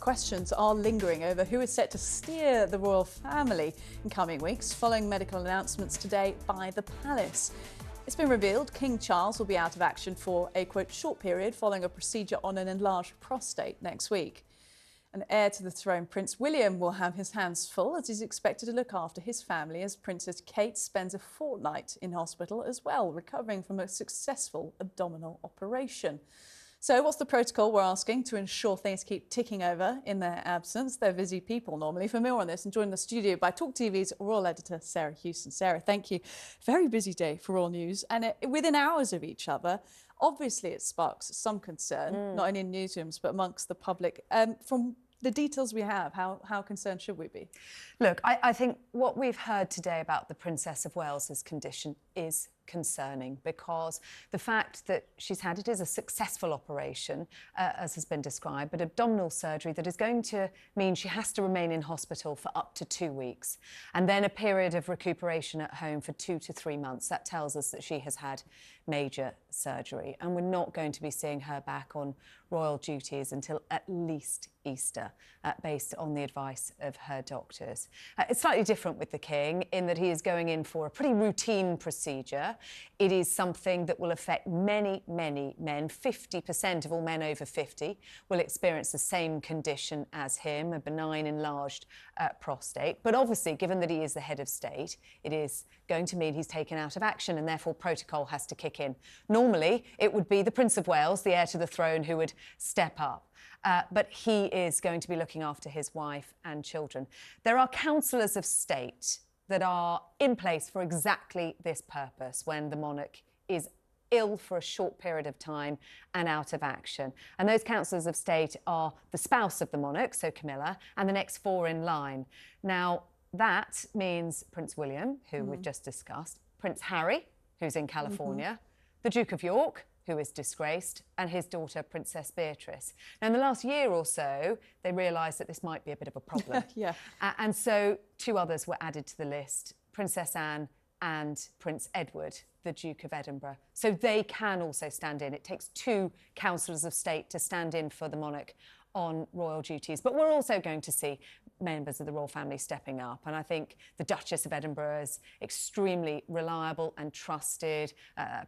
questions are lingering over who is set to steer the royal family in coming weeks, following medical announcements today by the palace. It's been revealed King Charles will be out of action for a, quote, short period following a procedure on an enlarged prostate next week. An heir to the throne, Prince William, will have his hands full as he's expected to look after his family as Princess Kate spends a fortnight in hospital as well, recovering from a successful abdominal operation. So what's the protocol, we're asking, to ensure things keep ticking over in their absence? They're busy people normally. For more on this, and joined in the studio by TalkTV's royal editor, Sarah Hewson. Sarah, thank you. Very busy day for Royal News, and within hours of each other. Obviously, it sparks some concern, not only in newsrooms, but amongst the public. From the details we have, how concerned should we be? Look, I think what we've heard today about the Princess of Wales's condition is concerning, because the fact that she's had it is a successful operation, as has been described, but abdominal surgery that is going to mean she has to remain in hospital for up to 2 weeks, and then a period of recuperation at home for 2 to 3 months. That tells us that she has had major surgery, and we're not going to be seeing her back on royal duties until at least Easter, based on the advice of her doctors. It's slightly different with the King in that he is going in for a pretty routine procedure. It is something that will affect many, many men. 50% of all men over 50 will experience the same condition as him, a benign enlarged prostate. But obviously, given that he is the head of state, it is going to mean he's taken out of action, and therefore protocol has to kick in. Normally, it would be the Prince of Wales, the heir to the throne, who would step up. But he is going to be looking after his wife and children. There are councillors of state that are in place for exactly this purpose when the monarch is ill for a short period of time and out of action. And those councillors of state are the spouse of the monarch, so Camilla, and the next 4 in line. Now, that means Prince William, who we've just discussed, Prince Harry, who's in California, the Duke of York, who is disgraced, and his daughter, Princess Beatrice. Now, in the last year or so, they realised that this might be a bit of a problem. And so 2 others were added to the list, Princess Anne and Prince Edward, the Duke of Edinburgh. So they can also stand in. It takes 2 councillors of state to stand in for the monarch on royal duties. But we're also going to see members of the royal family stepping up, and I think the Duchess of Edinburgh is extremely reliable and trusted.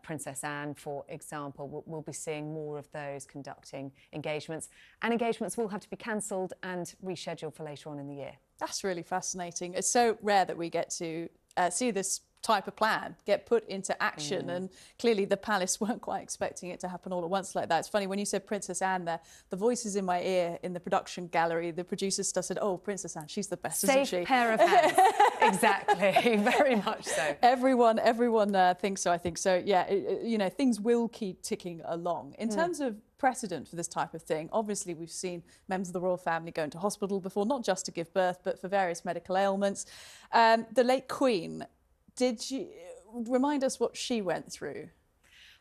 Princess Anne, for example, we'll be seeing more of those conducting engagements, and engagements will have to be cancelled and rescheduled for later on in the year. That's really fascinating. It's so rare that we get to see this type of plan get put into action, and clearly the palace weren't quite expecting it to happen all at once like that. It's funny, when you said Princess Anne there, the voices in my ear in the production gallery, the producers said, oh, Princess Anne, she's the best, isn't she? Safe pair of hands. Exactly, very much so. Everyone thinks so, I think. So, yeah, you know, things will keep ticking along. In terms of precedent for this type of thing, obviously we've seen members of the royal family go into hospital before, not just to give birth, but for various medical ailments. The late Queen, did you remind us what she went through?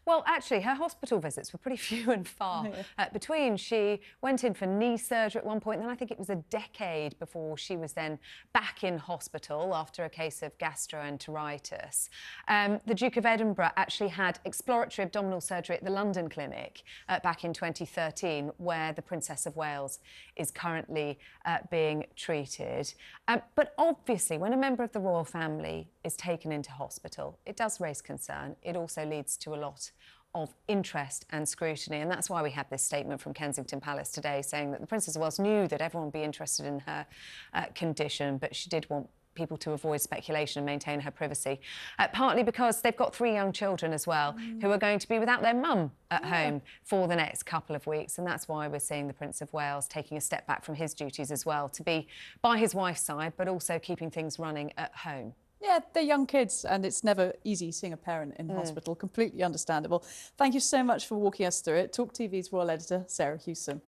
Well, actually, her hospital visits were pretty few and far between. She went in for knee surgery at one point, and then I think it was a decade before she was then back in hospital after a case of gastroenteritis. The Duke of Edinburgh actually had exploratory abdominal surgery at the London clinic back in 2013, where the Princess of Wales is currently being treated. But obviously, when a member of the royal family is taken into hospital, it does raise concern. It also leads to a lot of interest and scrutiny, and that's why we had this statement from Kensington Palace today saying that the Princess of Wales knew that everyone would be interested in her condition, but she did want people to avoid speculation and maintain her privacy, partly because they've got 3 young children as well who are going to be without their mum at home for the next couple of weeks, and that's why we're seeing the Prince of Wales taking a step back from his duties as well, to be by his wife's side but also keeping things running at home. Yeah, they're young kids, and it's never easy seeing a parent in hospital. Completely understandable. Thank you so much for walking us through it. TalkTV's royal editor, Sarah Hewson.